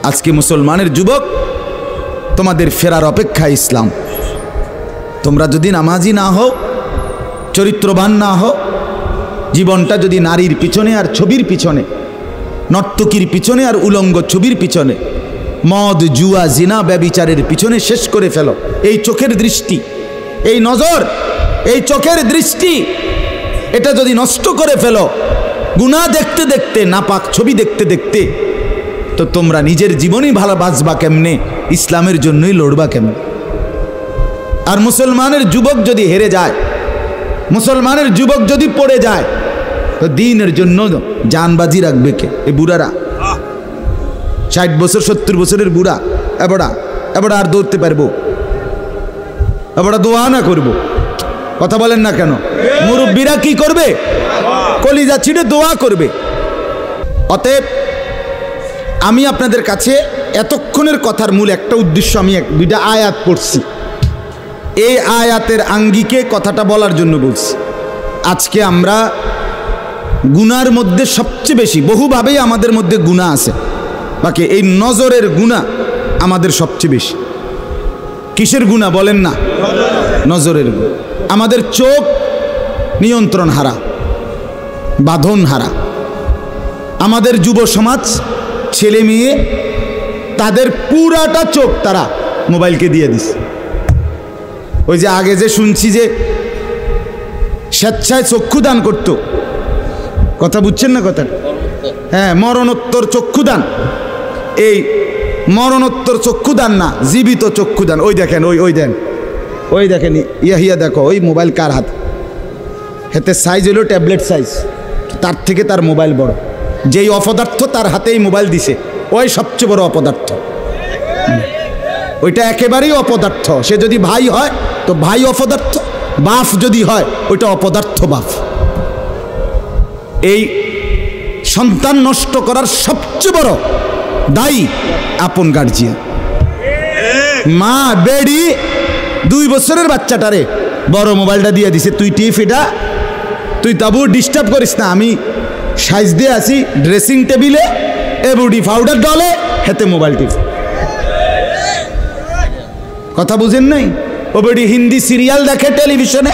আজকে মুসলমানের যুবক তোমাদের ফেরার অপেক্ষা ইসলাম। তোমরা যদি নামাজি না হও, চরিত্রবান না হও, জীবনটা যদি নারীর পিছনে আর ছবির পিছনে, নর্তকীর পিছনে আর উলঙ্গ ছবির পিছনে, মদ জুয়া জিনা ব্যভিচারের পিছনে শেষ করে ফেলো, এই চোখের দৃষ্টি, এই নজর, এই চোখের দৃষ্টি, এটা যদি নষ্ট করে ফেলো গুনাহ দেখতে দেখতে, নাপাক ছবি দেখতে দেখতে, তো তোমরা নিজের জীবনই ভালো বাঁচবা কেমনে, ইসলামের জন্যই লড়বা কেমনে? আর মুসলমানের যুবক যদি হেরে যায়, মুসলমানের যুবক যদি পড়ে যায়, তো দিনের জন্য জানবাজি রাখবে কে? এই বুড়ারা, 60 বছর 70 বছরের বুড়া, এবারে আর দৌড়তে পারবো? এবারে দোয়া না করবো? কথা বলেন না কেন? মুরব্বীরা কি করবে? কলিজা ছিঁড়ে দোয়া করবে। অতএব আমি আপনাদের কাছে এতক্ষণের কথার মূল একটা উদ্দেশ্য, আমি দুইটা আয়াত পড়ছি, এই আয়াতের আঙ্গিকে কথাটা বলার জন্য বলছি। আজকে আমরা গুনার মধ্যে সবচেয়ে বেশি, বহুভাবেই আমাদের মধ্যে গুনাহ আছে, বাকি এই নজরের গুনাহ আমাদের সবচেয়ে বেশি। কিসের গুনাহ বলেন না? নজরের গুনাহ। আমাদের চোখ নিয়ন্ত্রণ হারা, বাঁধন হারা। আমাদের যুব সমাজ, ছেলে মেয়ে, তাদের পুরাটা চোখ তারা মোবাইলকে দিয়ে দিছে। ওই যে আগে যে শুনছি যে স্বেচ্ছায় চক্ষুদান করত, কথা বুঝছেন না কথা? হ্যাঁ, মরণোত্তর চক্ষুদান। এই মরণোত্তর চক্ষুদান না, জীবিত চক্ষুদান। ওই দেখেন, ওই দেখেন, ইয়া দেখো, ওই মোবাইল কার হাত, হাতে সাইজ হলো ট্যাবলেট সাইজ, তার থেকে তার মোবাইল বড়। যেই অপদার্থ তার হাতেই মোবাইল দিছে, ওই সবচেয়ে বড় অপদার্থ। ওইটা একেবারেই অপদার্থ। সে যদি ভাই হয় তো ভাই অপদার্থ, বাপ যদি হয় ওইটা অপদার্থ বাপ। এই সন্তান নষ্ট করার সবচেয়ে বড় দায়ী আপন গার্জিয়ান। মা বেডি 2 বছরের বাচ্চাটারে বড় মোবাইলটা দিয়ে দিছে, তুই টিপ, এটা তুই তাবু ডিস্টার্ব করিস না, আমি সাইজ দিয়ে আসি ড্রেসিং টেবিলে, এবুডি পাউডার ডলে, হেতে মোবাইল টিপ। কথা বুঝেন নাই? ও বেডি হিন্দি সিরিয়াল দেখে টেলিভিশনে,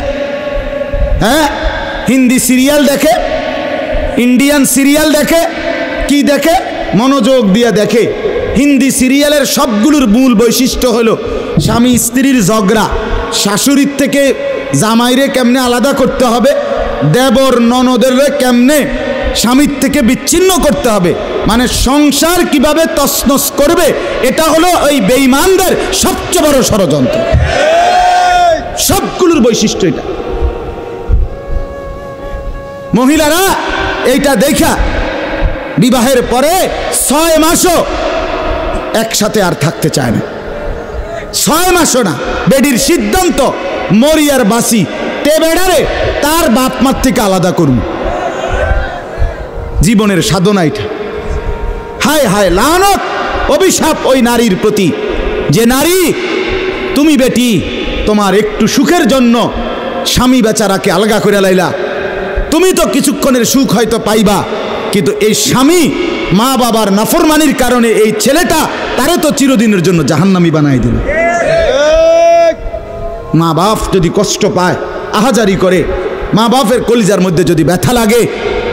হ্যাঁ, হিন্দি সিরিয়াল দেখে, ইন্ডিয়ান সিরিয়াল দেখে, কি দেখে? মনোযোগ দিয়ে দেখে। হিন্দি সিরিয়ালের সবগুলোর মূল বৈশিষ্ট্য হলো স্বামী স্ত্রীর ঝগড়া, শাশুড়ির থেকে জামাইরে কেমনে আলাদা করতে হবে, দেবর ননদের কেমনে স্বামীর থেকে বিচ্ছিন্ন করতে হবে, মানে সংসার কিভাবে তছনছ করবে, এটা হলো ওই বেঈমানদের সবচেয়ে বড় ষড়যন্ত্র। সবগুলোর বৈশিষ্ট্য এটা। মহিলারা এইটা দেখা বিবাহের পরে 6 মাসও একসাথে আর থাকতে চায় না। 6 মাসও না। বেডির সিদ্ধান্ত, মরিয়ার বাসি তে বেড়ারে তার বাপ মার থেকে আলাদা করুন। জীবনের সাধনা এটা। হায় হায়, লানত, অভিশাপ ওই নারীর প্রতি, যে নারী তুমি বেটি তোমার একটু সুখের জন্য স্বামী বেচারাকে আলগা করে লাইলা। তুমি তো কিছুক্ষণের সুখ হয়তো পাইবা, কিন্তু এই স্বামী মা বাবার নাফরমানির কারণে এই ছেলেটা তারে তো চিরদিনের জন্য জাহান্নামী বানাই দিল। মা বাপ যদি কষ্ট পায়, আহাজারি করে, মা বাপের কলিজার মধ্যে যদি ব্যথা লাগে,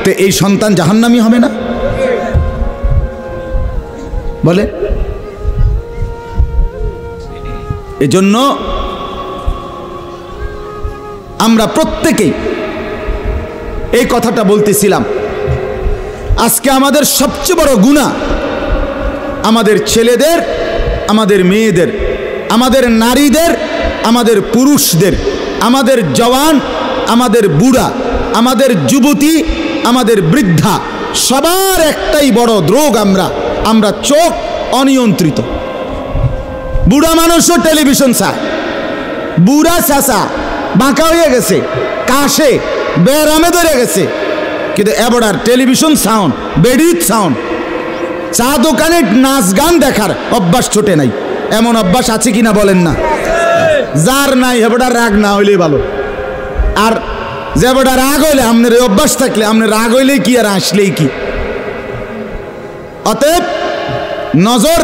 তো এই সন্তান জাহান্নামী হবে না? বলে। এজন্য আমরা প্রত্যেকেই এই কথাটা বলতেছিলাম, আজকে আমাদের সবচেয়ে বড় গুনাহ আমাদের ছেলেদের, আমাদের মেয়েদের, আমাদের নারীদের, আমাদের পুরুষদের, আমাদের জওয়ান, আমাদের বুড়া, আমাদের যুবতী, আমাদের বৃদ্ধা, সবার একটাই বড় রোগ। আমরা চোখ অনিয়ন্ত্রিত। বুড়া মানুষও টেলিভিশন চায়, বুড়া চাচা বাঁকা হয়ে গেছে, কাশে বেরামে ধরে গেছে, কিন্তু এবার টেলিভিশন সাউন্ড, বেডির সাউন্ড, চা দোকানে নাচ গান দেখার অভ্যাস ছোটে নাই। এমন অভ্যাস আছে কিনা বলেন না? যার নাই হেবটা রাগ না হইলে ভালো। আর যে বেটা রাগ হইলে, আপনার এই অভ্যাস থাকলে, আপনার রাগ হইলেই কি আর আসলেই কি। অতএব নজর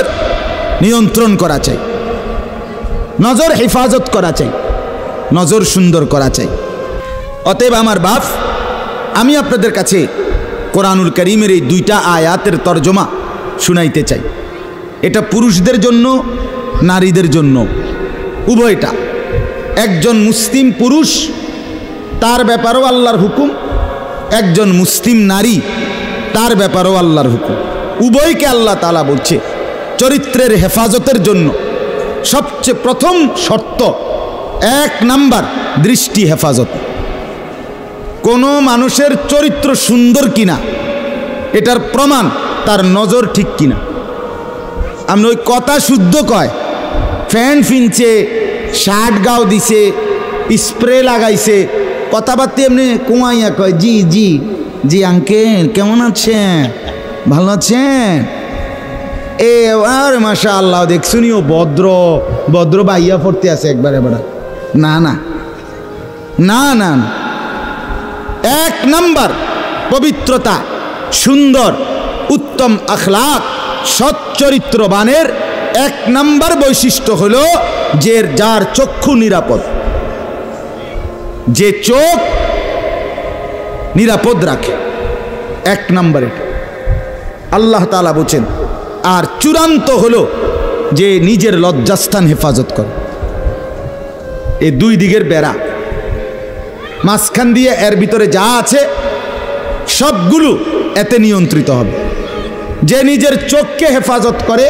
নিয়ন্ত্রণ করা চাই, নজর হেফাজত করা চাই, নজর সুন্দর করা চাই। অতএব আমার বাপ, আমি আপনাদের কাছে কোরআনুল কারীমের এই দুইটা আয়াতের তর্জমা শুনাইতে চাই। এটা পুরুষদের জন্য, নারীদের জন্য, উভয়টা। একজন মুসলিম পুরুষ, তার ব্যাপারেও আল্লাহর হুকুম, একজন মুসলিম নারী, তার ব্যাপারেও আল্লাহর হুকুম। উভয়কে আল্লাহ তাআলা বলছে চরিত্রের হেফাজতের জন্য সবচেয়ে প্রথম শর্ত, 1 নাম্বার দৃষ্টি হেফাজত। কোনো মানুষের চরিত্র সুন্দর কিনা এটার প্রমাণ তার নজর ঠিক কিনা। আমি ওই কথা শুদ্ধ কয়, ফ্যান ফিনছে, শার্ট গাও দিছে, স্প্রে লাগাইছে, কথাবার্তা এমনি কুয়াইয়া কয় জি জি জি আঙ্কেল কেমন আছেন, ভালো আছেন, এ আর মাশাআল্লাহ দেখছুনিও ভদ্র ভদ্র বাইয়া পড়তে আছে একবারে বড়। না না না না, 1 নাম্বার পবিত্রতা, সুন্দর উত্তম আখলাক, সৎ চরিত্রবানের 1 নাম্বার বৈশিষ্ট্য হলো যে যার চক্ষু নিরাপদ, যে চোখ নিরাপদ রাখে। 1 নাম্বার এটা আল্লাহ তাআলা বলেন। আর চূড়ান্ত হলো যে নিজের লজ্জাস্থান হেফাজত করে। এই 2 দিকের বেড়া, মাঝখান দিয়ে এর ভিতরে যা আছে সবগুলো এতে নিয়ন্ত্রিত হবে। যে নিজের চোখকে হেফাজত করে,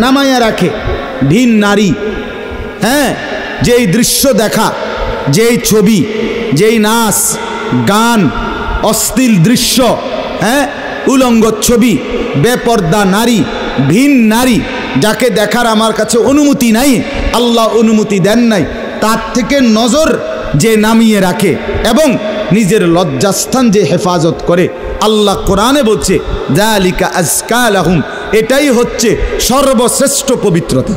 নামাইয়া রাখে, ভিন নারী, হ্যাঁ, যেই দৃশ্য দেখা, যেই ছবি, যেই নাচ গান, অশ্লীল দৃশ্য, হ্যাঁ, উলঙ্গ ছবি, বেপর্দা নারী, ভিন নারী, যাকে দেখার আমার কাছে অনুমতি নাই, আল্লাহ অনুমতি দেন নাই, তার থেকে নজর যে নামিয়ে রাখে এবং নিজের লজ্জাস্থান যে হেফাজত করে, আল্লাহ কোরআনে বলছে যালিকা আজকা লাহুম, এটাই হচ্ছে সর্বশ্রেষ্ঠ পবিত্রতা।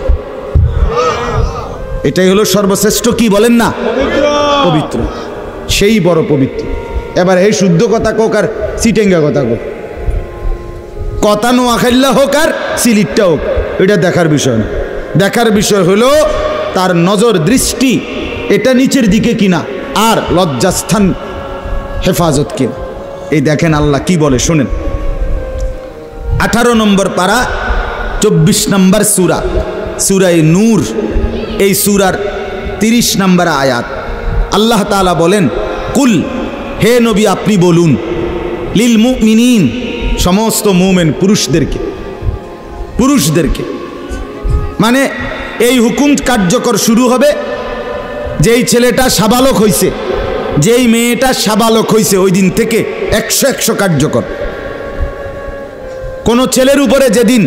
এটাই হলো সর্বশ্রেষ্ঠ, কি বলেন না, পবিত্র, সেই বড় পবিত্র। এবার এই শুদ্ধ কথা কোক আর সিটেঙ্গা কথা কোক, কথা নোয়াখাইল্লা হোক আর সিলিটটা হোক, এটা দেখার বিষয় না। দেখার বিষয় হলো তার নজর দৃষ্টি এটা নিচের দিকে কিনা, আর লজ্জাস্থান হেফাজত কিনা। এই দেখেন আল্লাহ কি বলে শুনেন। 18 নম্বর পারা 24 নম্বর সূরা, সূরায়ে নূর, এই সূরার 30 নম্বর আয়াত। আল্লাহ তাআলা বলেন, কুল, হে নবী আপনি বলুন, লিল মুমিনিন, সমস্ত মুমিন পুরুষদেরকে, মানে এই হুকুম কার্যকর শুরু হবে যেই ছেলেটা সাবালক হইছে, যেই মেয়েটা সাবালক হইছে, ওই দিন থেকে 100 কার্যকর। কোন ছেলের উপরে যেদিন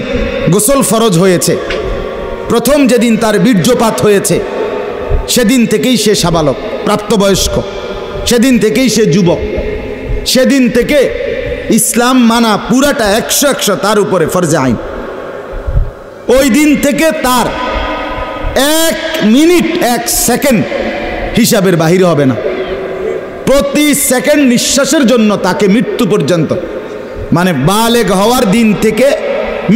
গোসল ফরজ হয়েছে, প্রথম যেদিন তার বীর্যপাত হয়েছে, সেদিন থেকেই সে সাবালক, প্রাপ্তবয়স্ক, সেদিন থেকেই সে যুবক, সেদিন থেকে ইসলাম মানা পুরাটা 100 তার উপরে ফরজে আইন। ওই দিন থেকে তার 1 মিনিট 1 সেকেন্ড হিসাবের বাহিরে হবে না। প্রতি সেকেন্ড নিঃশ্বাসের জন্য তাকে মৃত্যু পর্যন্ত, মানে বালেগ হওয়ার দিন থেকে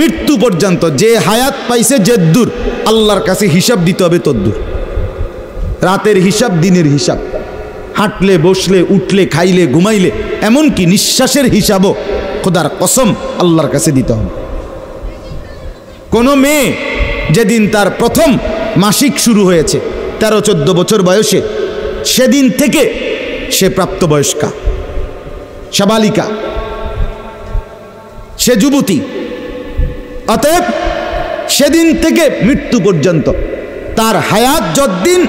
মৃত্যু পর্যন্ত যে হায়াত পাইছে, যে দূর আল্লাহর কাছে হিসাব দিতে হবে তদ্দূর। রাতের হিসাব, দিনের হিসাব, হাঁটলে বসলে উঠলে খাইলে ঘুমাইলে, এমনকি নিঃশ্বাসের হিসাবও খোদার কসম আল্লাহর কাছে দিতে হবে। কোনো মেয়ে যেদিন তার প্রথম মাসিক শুরু হয়েছে 13-14 বছর বয়সে, সেদিন থেকে সে প্রাপ্তবয়স্কা, সাবালিকা, সে যুবতী। অতএব সেদিন থেকে মৃত্যু পর্যন্ত তার হায়াত যতদিন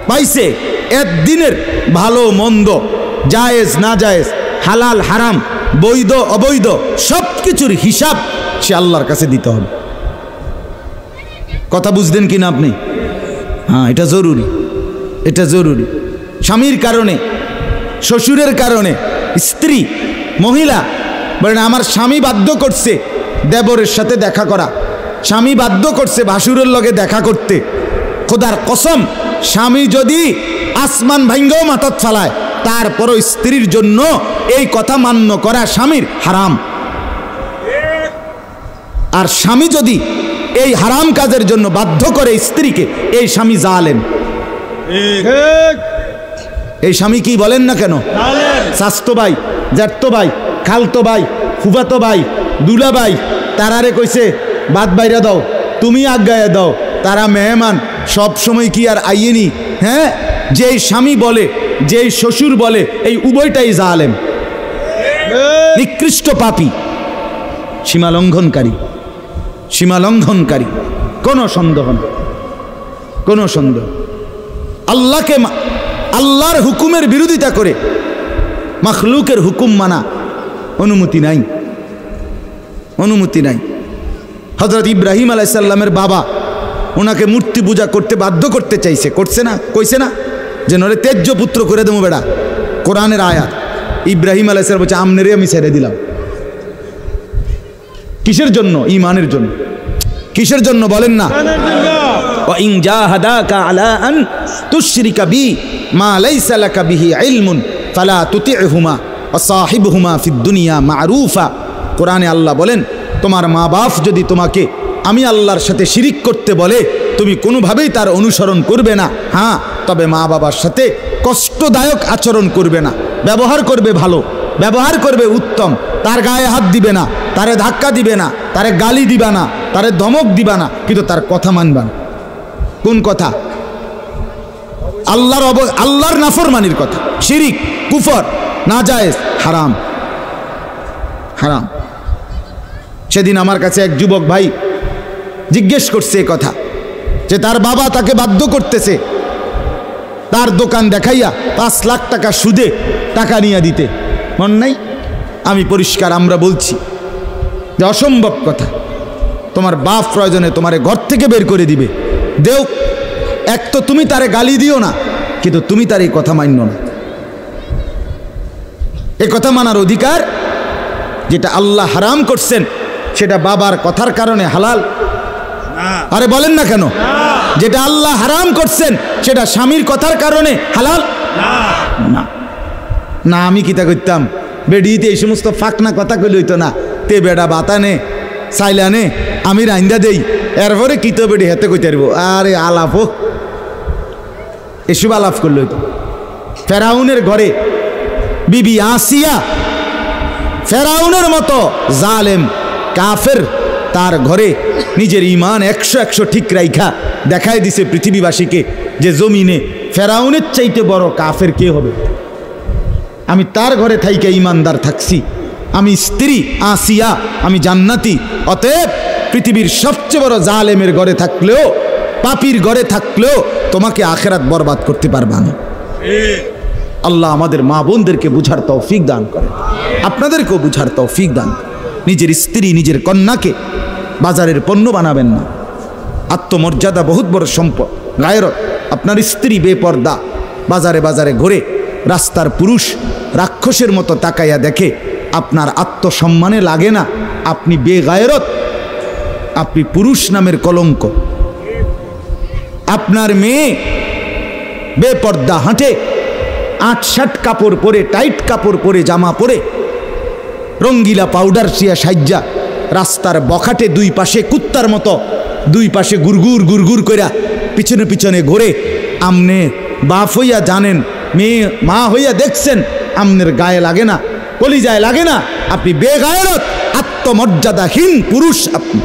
পাইছে, একদিনের ভালো মন্দ, জায়েজ না জায়েজ, হালাল হারাম, বৈধ অবৈধ, সব কিছুর হিসাব সে আল্লাহর কাছে দিতে হবে। কথা বুঝলেন কিনা আপনি? হ্যাঁ, এটা জরুরি, এটা জরুরি। স্বামীর কারণে, শ্বশুরের কারণে, স্ত্রী, মহিলা বলেন আমার স্বামী বাধ্য করছে দেবরের সাথে দেখা করা, স্বামী বাধ্য করছে ভাসুরের লগে দেখা করতে, খোদার কসম স্বামী যদি আসমান ভাঙ্গাও মাথাত ফালায়, তারপরও স্ত্রীর জন্য এই কথা মান্য করা স্বামীর হারাম। আর স্বামী যদি এই হারাম কাজের জন্য বাধ্য করে স্ত্রীকে, এই স্বামী জালেম। এই স্বামী কি বলেন না কেন? শাস্তো ভাই, জ্যাঠতো ভাই, খালতো ভাই, ফুফাতো ভাই, দুলা ভাই, তারারে কইছে বাদ বাইরা দাও, তুমি আজ্ঞায় দাও, তারা মেহমান, সব সময় কি আর আইয়েনি? হ্যাঁ, যেই স্বামী বলে, যেই শ্বশুর বলে, এই উভয়টাই জালেম, নিকৃষ্ট পাপী, সীমালঙ্ঘনকারী, সীমালঙ্ঘনকারী, কোনো সন্দেহ নেই, কোনো সন্দেহ। আল্লাহকে, আল্লাহর হুকুমের বিরোধিতা করে মাখলুকের হুকুম মানা অনুমতি নাই, অনুমতি নাই। হযরত ইব্রাহিম আলাইহিস সালামের বাবা ওনাকে মূর্তি পূজা করতে বাধ্য করতে চাইছে, করছে না? কইছে না যে নরে তেজ্য পুত্র করে দেবো বেড়া, কোরআনের আয়াত। ইব্রাহিম আলাইহিস সালাম বলছে আমনেরে আমি ছেড়ে দিলাম। কিসের জন্য? ঈমানের জন্য। কিসের জন্য বলেন না? ওয়া ইন জাহাদাকা আলা আন তুশরিকা বি মা লাইসা লাকা বিহি ইলমুন ফালা তুতি'হুমা ওয়া সাহিবহুমা ফিদ দুনিয়া মা'রুফা। কোরআনে আল্লাহ বলেন, তোমার মা বাপ যদি তোমাকে আমি আল্লাহর সাথে শিরিক করতে বলে, তুমি কোনোভাবেই তার অনুসরণ করবে না। হ্যাঁ, তবে মা বাবার সাথে কষ্টদায়ক আচরণ করবে না, ব্যবহার করবে ভালো, ব্যবহার করবে উত্তম, তার গায়ে হাত দিবে না, তারে ধাক্কা দিবে না, তারে গালি দিবা না, তারে ধমক দিবা না, কিন্তু তার কথা মানবা না। কোন কথা? আল্লাহর নাফরমানির কথা, শিরিক, কুফর, নাজায়েজ, হারাম, হারাম। সেদিন আমার কাছে এক যুবক ভাই জিজ্ঞেস করছে এই কথা, যে তার বাবা তাকে বাধ্য করতেছে তার দোকান দেখাইয়া 5 লাখ টাকা সুদে টাকা নিয়ে দিতে। মন নাই? আমি পরিষ্কার আমরা বলছি যে অসম্ভব কথা। তোমার বাপ প্রয়োজনে তোমারে ঘর থেকে বের করে দিবে, দেও। এক তো তুমি তারে গালি দিও না, কিন্তু তুমি তার এই কথা মান্য না। এই কথা মানার অধিকার, যেটা আল্লাহ হারাম করছেন সেটা বাবার কথার কারণে হালাল? আরে বলেন না কেন? যেটা আল্লাহ হারাম করছেন সেটা স্বামীর কথার কারণে হালাল না। না, আমি কিতা করতাম, বেডিতে এই সমস্ত ফাঁকনা কথা কইলে হইতো না। তে বেড়া বাতানে চাইলানে আমি রাইন্দা দেই, এরপরে কিতো বেডি হেতে কইতে পারবো। আরে আলাপ হোক, এসব আলাপ করলে হইতো। ফেরাউনের ঘরে বিবি আসিয়া, ফেরাউনের মতো জালেম কাফের, তার ঘরে নিজের ঈমান 100 ঠিক রাইখা দেখায় দিছে পৃথিবীবাসীকে যে জমিনে ফেরাউনের চাইতে বড় কাফের কে হবে। আমি তার ঘরে থাইকা ঈমানদার থাকছি, আমি স্ত্রী আসিয়া, আমি জান্নাতি। অতএব পৃথিবীর সবচেয়ে বড় জালেমের ঘরে থাকলেও, পাপীর ঘরে থাকলেও তোমাকে আখিরাত বরবাদ করতে পারবা না। আল্লাহ আমাদের মা বোনদেরকে বুঝার তৌফিক দান করেন, আপনাদেরকেও বুঝার তৌফিক দান। নিজের স্ত্রী, নিজের কন্যাকে বাজারের পণ্য বানাবেন না। আত্মমর্যাদা বহুত বড় সম্পদ, গায়রত। আপনার স্ত্রী বেপর্দা বাজারে বাজারে ঘুরে, রাস্তার পুরুষ রাক্ষসের মতো তাকাইয়া দেখে, আপনার আত্মসম্মানে লাগে না, আপনি বেগায়রত, আপনি পুরুষ নামের কলঙ্ক। আপনার মেয়ে বেপর্দা হাঁটে, 8-7 কাপড় পরে, টাইট কাপড় পরে, জামা পরে, রঙ্গিলা পাউডার চিয়া সাজ্জা রাস্তার বখাটে দুই পাশে কুত্তার মতো দুই পাশে গুরগুর গুরগুর কইরা পিছনে পিছনে ঘোরে। আমনে বাপ হইয়া জানেন, মেয়ে মা হইয়া দেখছেন, আমনের গায়ে লাগে না, কলিজায় লাগে না। আপনি বেগায়রত, আত্মমর্যাদাহীন পুরুষ আপনি।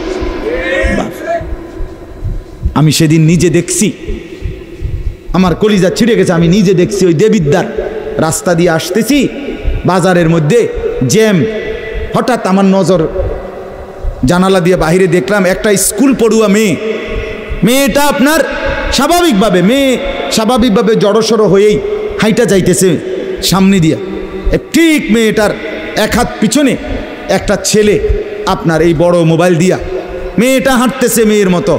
আমি সেদিন নিজে দেখছি, আমার কলিজা ছিঁড়ে গেছে। আমি নিজে দেখছি, ওই দেবিদ্যার রাস্তা দিয়ে আসতেছি, বাজারের মধ্যে জ্যাম। হঠাৎ আমার নজর জানালা দিয়ে বাহিরে দেখলাম একটা স্কুল পড়ুয়া মেয়ে। মেয়েটা আপনার স্বাভাবিকভাবে জড়সড়ো হয়েই হাইটা যাইতেছে সামনে দিয়া। ঠিক মেয়েটার এক হাত পিছনে একটা ছেলে আপনার এই বড় মোবাইল দিয়া, মেয়েটা হাঁটতেছে মেয়ের মতো।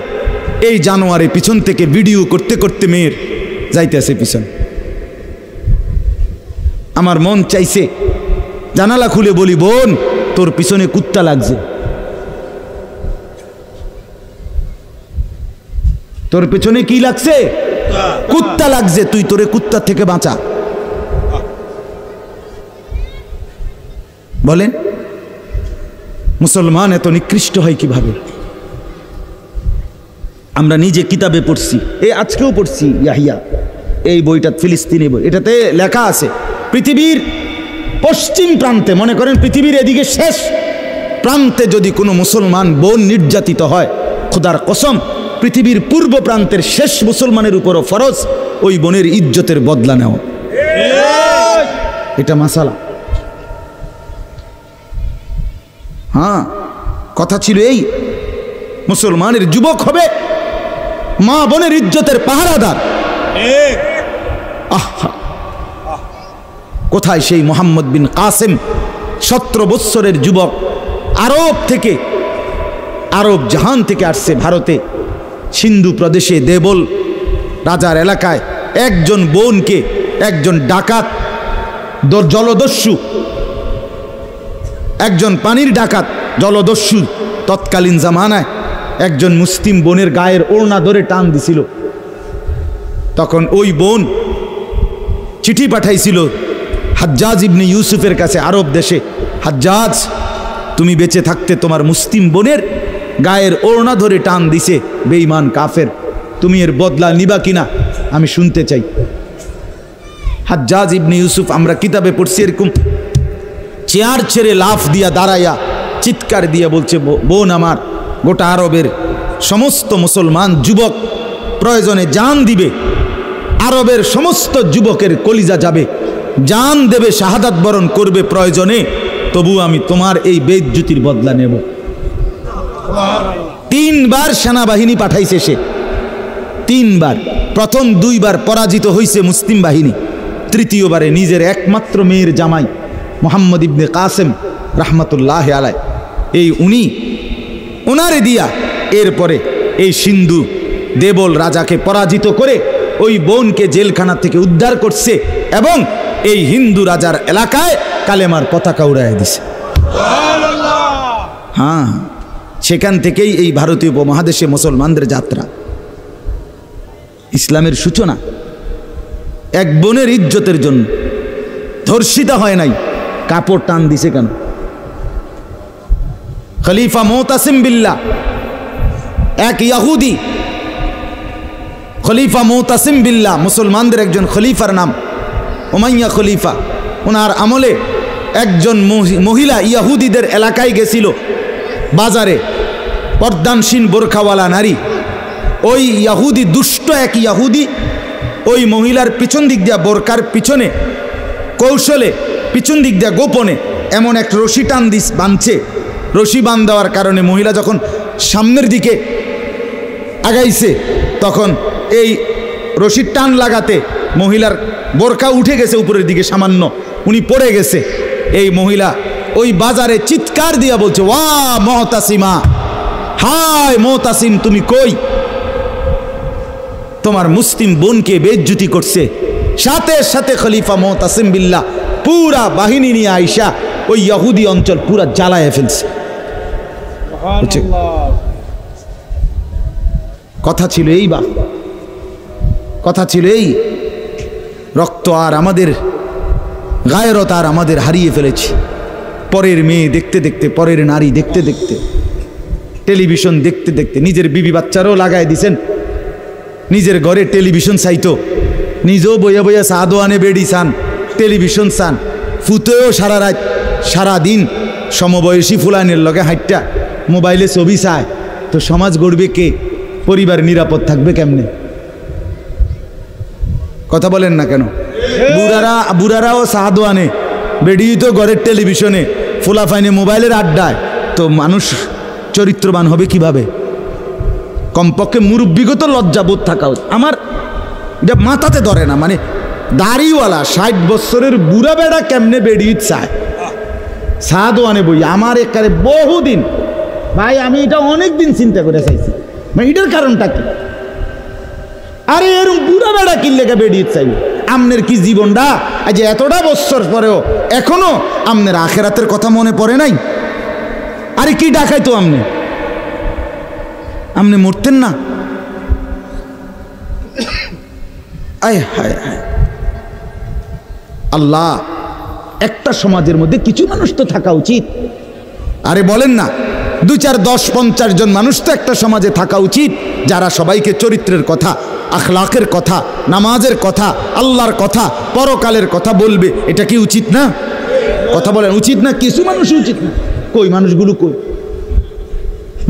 এই জানোয়ারে পিছন থেকে ভিডিও করতে করতে মেয়ের যাইতেছে পিছন। আমার মন চাইছে জানালা খুলে বলি, বোন তোর পিছনে কুত্তা লাগছে, তোর পিছনে কি লাগছে? কুত্তা লাগছে, তুই তোরে কুত্তা থেকে বাঁচা। বলেন মুসলমান এত নিকৃষ্ট হয় কিভাবে? আমরা নিজে কিতাবে পড়ছি, এই আজকেও পড়ছি ইয়াহিয়া, এই বইটা ফিলিস্তিনি বই, এটাতে লেখা আছে পৃথিবীর পশ্চিম প্রান্তে, মনে করেন পৃথিবীর এদিকে শেষ প্রান্তে যদি কোনো মুসলমান বোন নির্যাতিত হয়, খোদার কসম পৃথিবীর পূর্ব প্রান্তের শেষ মুসলমানের উপরও ফরজ ওই বোনের ইজ্জতের বদলা নেওয়া। এটা মাসালা। হ্যাঁ, কথা ছিল এই, মুসলমানের যুবক হবে মা বোনের ইজ্জতের পাহারাদার। আহা, কোথায় সেই মোহাম্মদ বিন কাসেম, 17 বৎসরের যুবক, আরব থেকে, আরব জাহান থেকে আসছে ভারতে, সিন্ধু প্রদেশে দেবল রাজার এলাকায় একজন বোনকে একজন ডাকাত, জলদস্যু, একজন পানির ডাকাত জলদস্যু তৎকালীন জামানায় একজন মুসলিম বোনের গায়ের ওড়না ধরে টান দিছিল। তখন ওই বোন চিঠি পাঠাইছিল হাজ্জাজ ইবনে ইউসুফের কাছে আরব দেশে, হাজ্জাজ তুমি বেঁচে থাকতে তোমার মুসলিম বোনের গায়ের ওড়না ধরে টান দিছে বেঈমান কাফের, তুমি এর বদলা নিবা কিনা আমি শুনতে চাই। হাজ্জাজ ইবনে ইউসুফ, আমরা কিতাবে পড়ছি, এরকম চেয়ার ছেড়ে লাফ দিয়া দাঁড়াইয়া চিৎকার দিয়া বলছে, বোন আমার, গোটা আরবের সমস্ত মুসলমান যুবক প্রয়োজনে জান দিবে, আরবের সমস্ত যুবকের কলিজা যাবে, জান দেবে, শাহাদাত বরণ করবে প্রয়োজনে, তবু আমি তোমার এই বেইজ্জতির বদলা নেব। 3 বার সেনাবাহিনী পাঠাইছে সে, 3 বার, প্রথম 2 বার পরাজিত হয়েছে মুসলিম বাহিনী, তৃতীয়বারে নিজের একমাত্র মেয়ের জামাই মোহাম্মদ ইবনে কাসেম রাহমাতুল্লাহ আলাই, এই উনারে দিয়া এরপরে এই সিন্ধু দেবল রাজাকে পরাজিত করে ওই বোনকে জেলখানা থেকে উদ্ধার করছে এবং এই হিন্দু রাজার এলাকায় কালেমার পতাকা উড়াইয়া দিছে। হ্যাঁ, সেখান থেকেই এই ভারতীয় উপমহাদেশে মুসলমানদের যাত্রা, ইসলামের সূচনা। এক বোনের ইজ্জতের জন্য ধর্ষিতা হয় নাই, কাপড় টান দিছে কেন? খলিফা মুতাসিম বিল্লাহ, এক ইহুদি, খলিফা মুতাসিম বিল্লাহ মুসলমানদের একজন খলিফার নাম উমাইয়া খলিফা, ওনার আমলে একজন মহিলা ইহুদিদের এলাকায় গেছিল বাজারে, পর্দানসীন বোরখাওয়ালা নারী, ওই ইহুদি, দুষ্ট এক ইহুদি ওই মহিলার পিছন দিক দিয়া, বোরকার পিছনে কৌশলে পিছন দিক দিয়া গোপনে এমন এক রশি টান দিস বাঁধছে, রশি বাঁধ দেওয়ার কারণে মহিলা যখন সামনের দিকে আগাইছে তখন এই রশির টান লাগাতে মহিলার বোরকা উঠে গেছে উপরের দিকে সামান্য, উনি পড়ে গেছে। এই মহিলা ওই বাজারে চিৎকার দিয়া বলছে, ওয়া মুতাসিমা, হায় মুতাসিম তুমি কই? তোমার মুসলিম বোনকে বেইজ্জতি করছে। সাথে সাথে খলিফা মুতাসিম বিল্লাহ পুরা বাহিনী নিয়ে আইসা ওই ইহুদি অঞ্চল পুরা জ্বালায় ফেলছে। কথা ছিল এই, বা কথা ছিল এই, রক্ত আর আমাদের গায়রত আর আমাদের হারিয়ে ফেলেছি। পরের মেয়ে দেখতে দেখতে, পরের নারী দেখতে দেখতে, টেলিভিশন দেখতে দেখতে, নিজের বিবি বাচ্চারও লাগাই দিছেন, নিজের ঘরে টেলিভিশন চাইতো, নিজেও বইয়া বইয়া চা দোয়ানে বেড়ি চান, টেলিভিশন চান, ফুতেও সারা রাত সারাদিন সমবয়সী ফুলানের লগে হাইটটা মোবাইলে ছবি চায়, তো সমাজ গড়বে কে? পরিবার নিরাপদ থাকবে কেমনে? কথা বলেন না কেন? বুড়ারাও চা দোয়ানে, বেড়ি তো ঘরের টেলিভিশনে, ফুলাফাইনে মোবাইলের আড্ডায়, তো মানুষ চরিত্রবান হবে কিভাবে? কমপক্ষে মুরব্বিগত লজ্জাবোধ থাকা উচিত। আমার এটা মাথাতে ধরে না, মানে দাড়িওয়ালা 60 বছরের বুড়া বেড়া কেমনে বেড়িয়ে চায় চা দোয়ানে বই? আমার একারে বহুদিন ভাই, আমি এটা অনেক দিন চিন্তা করে চাইছি, মানে এটার কারণটা কি? আরে এরকম বুড়া বেড়া কিনলেকে বেড়িয়ে চাইবে? আমনের কি জীবনটা আজ এতটা বছর পরেও এখনো আমনের আখেরাতের কথা মনে পড়ে নাই? আরে কি ডাকাইতো আমনে মরতেন না? আয় হায় হায়, আল্লাহ, একটা সমাজের মধ্যে কিছু মানুষ তো থাকা উচিত আরে বলেন না, 2, 4, 10, 50 জন মানুষ তো একটা সমাজে থাকা উচিত, যারা সবাইকে চরিত্রের কথা, আখলাকের কথা, নামাজের কথা, আল্লাহর কথা, পরকালের কথা বলবে। এটা কি উচিত না? কথা বলেন, উচিত না? কিছু মানুষ উচিত না। কই মানুষগুলো কই?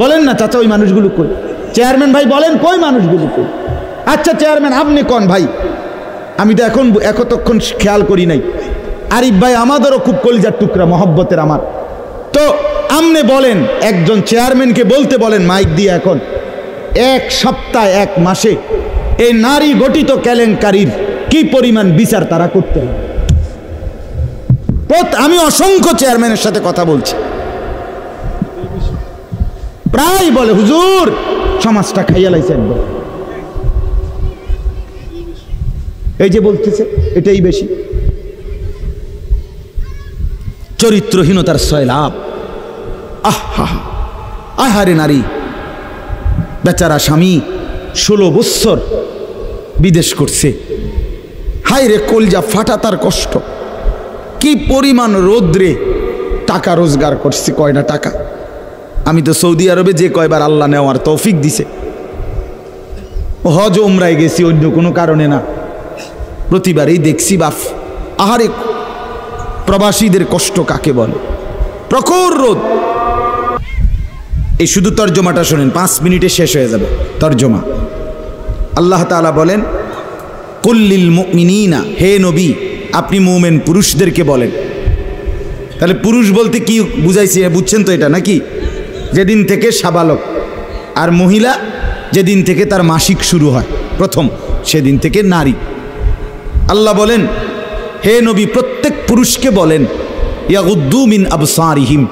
বলেন না চাচা, ওই মানুষগুলো কই? চেয়ারম্যান ভাই বলেন, কই মানুষগুলো কই? আচ্ছা চেয়ারম্যান আপনি কোন ভাই? আমি তো এতক্ষণ খেয়াল করি নাই। আরিফ ভাই আমাদেরও খুব কলিজার টুকরা, মহব্বতের আমার। তো আপনি বলেন, একজন চেয়ারম্যানকে বলতে বলেন মাইক দিয়ে, এখন 1 সপ্তাহ 1 মাসে এই নারী গঠিত কেলেঙ্কারির কি পরিমাণ বিচার তারা করতে হবে। আমি অসংখ্য চেয়ারম্যানের সাথে কথা বলছি, প্রায় বলে হুজুর সমাজটা খাইয়া লাইছে একদম। এই যে বলতেছে এটাই বেশি। চরিত্রহীনতার সয়লাভ। আহা আহারে নারী, বেচারা স্বামী 16 বছর বিদেশ করছে, হায় রে কলজা ফাটা তার কষ্ট। কি পরিমাণ রোদ্রে টাকা রোজগার করছে, কয়টা টাকা। আমি তো সৌদি আরবে যে কয়বার আল্লাহ নেওয়ার তৌফিক দিছে, হজ উমরায় গেছি অন্য কোনো কারণে না, প্রতিবারেই দেখছি বাফ আহারে প্রবাসীদের কষ্ট কাকে বলে। প্রখর রোদ। এই শুধু তর্জমাটা শোনেন, 5 মিনিটে শেষ হয়ে যাবে তর্জমা। আল্লাহ তাআলা বলেন, কুল্লিল মুমিনিনা, হে নবী আপনি মুমিন পুরুষদেরকে বলেন। তাহলে পুরুষ বলতে কি বুঝাইছি বুঝছেন তো এটা নাকি? যেদিন থেকে সাবালক, আর মহিলা যেদিন থেকে তার মাসিক শুরু হয় প্রথম, সেদিন থেকে নারী। আল্লাহ বলেন, হে নবী প্রত্যেক পুরুষকে বলেন, ইয়াগুদ্দু মিন আবসারিহিম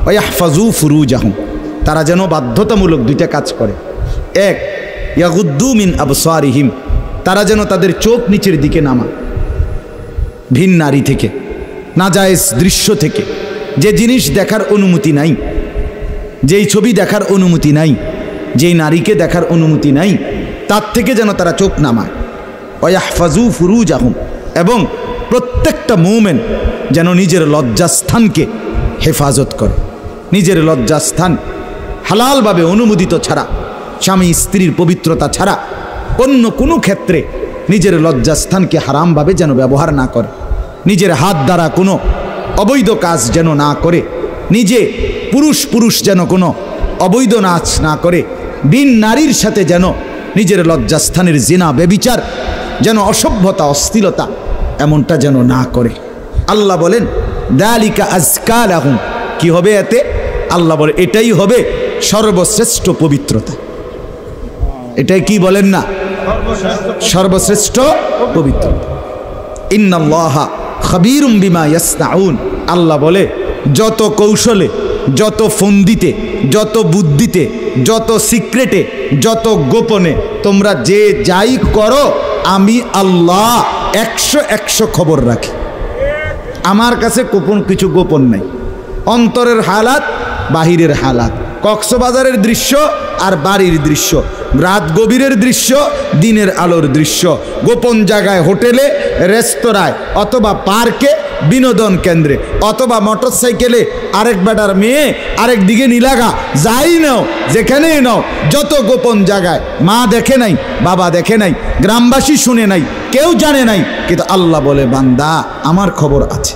ওয়া ইয়াহফাজু ফুরুজাহুম, তারা যেন বাধ্যতামূলক 2টা কাজ করে। 1, ইয়াগুদ্দু মিন আবসারিহিম, তারা যেন তাদের চোখ নিচের দিকে নামায় ভিন নারী থেকে, নাজায়েজ দৃশ্য থেকে, যে জিনিস দেখার অনুমতি নাই, যেই ছবি দেখার অনুমতি নাই, যেই নারীকে দেখার অনুমতি নাই, তার থেকে যেন তারা চোখ নামায়। ওয়া ইয়াহফাজু ফুরুজাহুম, এবং প্রত্যেকটা মুমিন যেন নিজের লজ্জাস্থানকে হেফাজত করে। নিজের লজ্জাস্থান হালালভাবে অনুমোদিত ছাড়া, স্বামী স্ত্রীর পবিত্রতা ছাড়া অন্য কোনো ক্ষেত্রে নিজের লজ্জাস্থানকে হারামভাবে যেন ব্যবহার না করে। নিজের হাত দ্বারা কোনো অবৈধ কাজ যেন না করে, নিজে পুরুষ যেন কোনো অবৈধ নাচ না করে, বিন নারীর সাথে যেন নিজের লজ্জাস্থানের জিনা বেবিচার, যেন অসভ্যতা অশ্লীলতা এমনটা যেন না করে। আল্লাহ বলেন, যালিকা আযকা লাহুম, কি হবে এতে? আল্লাহ বলে এটাই হবে সর্বশ্রেষ্ঠ পবিত্রতা। এটাই কি বলেন না? সর্বশ্রেষ্ঠ পবিত্রতা। ইন্নাল্লাহা খাবীরুম বিমা ইয়াসনাউন, আল্লাহ বলে যত কৌশলে, যত ফন্দিতে, যত বুদ্ধিতে, যত সিক্রেটে, যত গোপনে তোমরা যে যাই করো, আমি আল্লাহ 100 খবর রাখি। আমার কাছে গোপন কিছু গোপন নাই। অন্তরের হালাত, বাহিরের হালাত, কক্সবাজারের দৃশ্য আর বাড়ির দৃশ্য, রাত গভীরের দৃশ্য, দিনের আলোর দৃশ্য, গোপন জায়গায়, হোটেলে, রেস্তোরাঁয়, অথবা পার্কে, বিনোদন কেন্দ্রে, অথবা মোটরসাইকেলে আরেক বেটার মেয়ে আরেক দিকে নিলাগা, যাই নাও, যেখানেই নাও, যত গোপন জায়গায়, মা দেখে নাই, বাবা দেখে নাই, গ্রামবাসী শুনে নাই, কেউ জানে নাই, কিন্তু আল্লাহ বলে বান্দা আমার খবর আছে,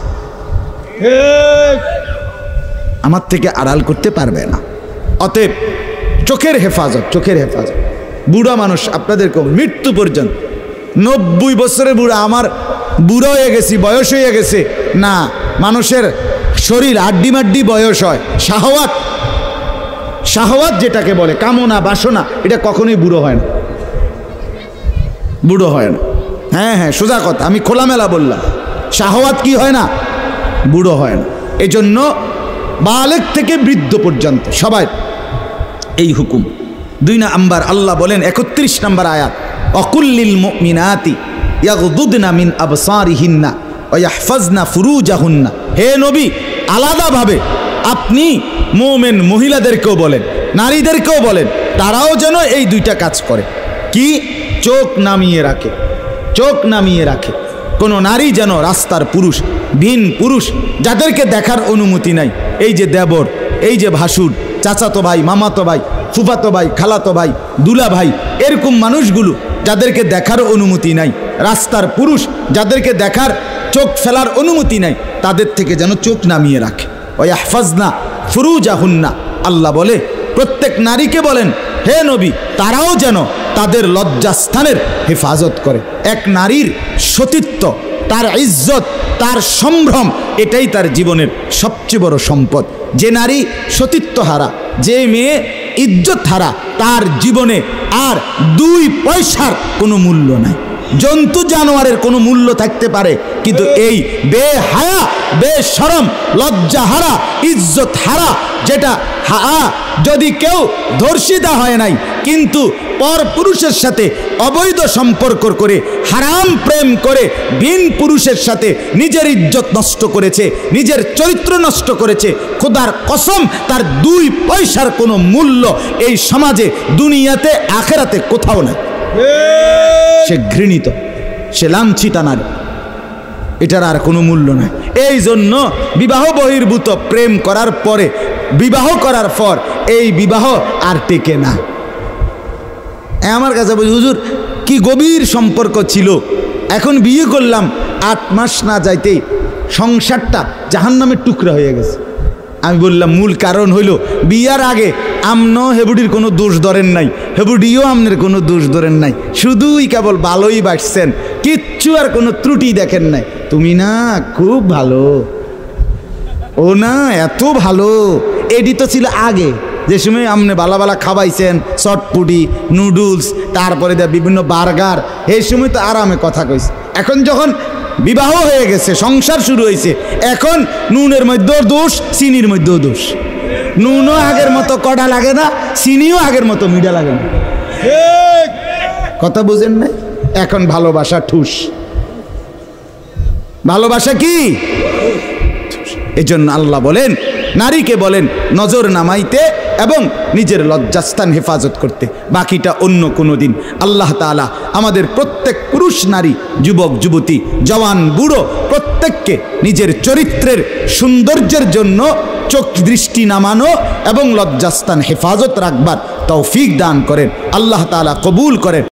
আমার থেকে আড়াল করতে পারবে না। অতএব চোখের হেফাজত, চোখের হেফাজত। বুড়া মানুষ আপনাদেরকে মৃত্যু পর্যন্ত, 90 বছরের বুড়া, আমার বুড়ো হয়ে গেছি, বয়স হয়ে গেছে না, মানুষের শরীর আড্ডি মাড্ডি বয়স হয়। শাহওয়াত, শাহওয়াত যেটাকে বলে, কামনা বাসনা, এটা কখনোই বুড়ো হয় না, বুড়ো হয় না। হ্যাঁ হ্যাঁ সোজা কথা, আমি খোলামেলা বললাম, শাহওয়াত কি হয় না? বুড়ো হয় না। এজন্য বালেগ থেকে বৃদ্ধ পর্যন্ত সবাই এই হুকুম। 2 নাম্বার আল্লাহ বলেন 31 নম্বর আয়াত, অকুল্লিল মুমিনাতি ইয়াগদুদনা মিন আবসারিহিন্না ওয়া ইয়াহফাজনা ফুরুজাহুন্না, হে নবী আলাদাভাবে আপনি মুমিন মহিলাদেরকেও বলেন, নারীদেরকেও বলেন, তারাও যেন এই 2টা কাজ করে। কি? চোখ নামিয়ে রাখে, চোখ নামিয়ে রাখে। কোনো নারী যেন রাস্তার পুরুষ, ভিন পুরুষ যাদেরকে দেখার অনুমতি নাই, এই যে দেবর, এই যে ভাসুর, চাচাতো ভাই, মামাতো ভাই, ফুফাতো ভাই, খালাতো ভাই, দুলা ভাই, এরকম মানুষগুলো যাদেরকে দেখার অনুমতি নাই, রাস্তার পুরুষ যাদেরকে দেখার চোখ ফেলার অনুমতি নাই, তাদের থেকে যেন চোখ নামিয়ে রাখে। ওয়াহফাজনা ফুরুজাহুন্না, আল্লাহ বলে প্রত্যেক নারীকে বলেন হে নবী তারাও যেন তাদের লজ্জাস্থানের হেফাজত করে। এক নারীর সতীত্ব, তার ইজ্জত, তার সম্ভ্রম, এটাই তার জীবনের সবচেয়ে বড় সম্পদ। যে নারী সতীত্ব হারা, যে মেয়ে ইজ্জত হারা, তার জীবনে আর 2 পয়সার কোনো মূল্য নাই। জন্তু জানোয়ারের কোনো মূল্য থাকতে পারে, কিন্তু এই বেহায়া, বেশরম, লজ্জা হারা, ইজ্জত হারা, যেটা যদি কেউ ধর্ষিতা হয় নাই কিন্তু পর পুরুষের সাথে অবৈধ সম্পর্ক করে, হারাম প্রেম করে, ভিন পুরুষের সাথে নিজের ইজ্জত নষ্ট করেছে, নিজের চরিত্র নষ্ট করেছে, খোদার কসম তার 2 পয়সার কোনো মূল্য এই সমাজে, দুনিয়াতে, আখেরাতে কোথাও নাই। সে ঘৃণিত, সে লাঞ্ছিতা নারী, এটার আর কোনো মূল্য নাই। এই জন্য বিবাহ বহির্ভূত প্রেম করার পরে, বিবাহ করার পর এই বিবাহ আর টেকে না। আমার কাছে বলি হুজুর কি গভীর সম্পর্ক ছিল, এখন বিয়ে করলাম 8 মাস না যাইতেই সংসারটা জাহান্নামের টুকরা হয়ে গেছে। আমি বললাম মূল কারণ হইল বিয়ার আগে আমনো হেবুডির কোনো দোষ ধরেন নাই, হেবুডিও আমনের কোনো দোষ ধরেন নাই, শুধুই কেবল ভালোই বাসছেন, কিচ্ছু আর কোনো ত্রুটি দেখেন নাই। তুমি না খুব ভালো, ও না এত ভালো, এডি তো ছিল আগে, যে সময় আমনে বালা বালা খাওয়াইছেন, চটপুটি, নুডলস, তারপরে বিভিন্ন বার্গার, এই সময় তো আরামে কথা কইছে। এখন যখন বিবাহ হয়ে গেছে, সংসার শুরু হয়েছে, এখন নুনের মধ্যেও দোষ, চিনির মধ্যেও দোষ। নুনও আগের মতো কড়া লাগে না, চিনিও আগের মতো মিঠা লাগে না। কথা বুঝেন না? এখন ভালোবাসা ঠুস। ভালোবাসা কি? এজন্য আল্লাহ বলেন, নারীকে বলেন নজর নামাইতে এবং নিজের লজ্জাস্থান হেফাজত করতে, বাকিটা অন্য কোনো দিন। আল্লাহ তাআলা আমাদের প্রত্যেক পুরুষ নারী, যুবক যুবতী, জওয়ান বুড়ো প্রত্যেককে নিজের চরিত্রের সৌন্দর্যের জন্য চোখ দৃষ্টি নামানো এবং লজ্জাস্থান হেফাজত রাখবার তৌফিক দান করেন। আল্লাহ তাআলা কবুল করেন।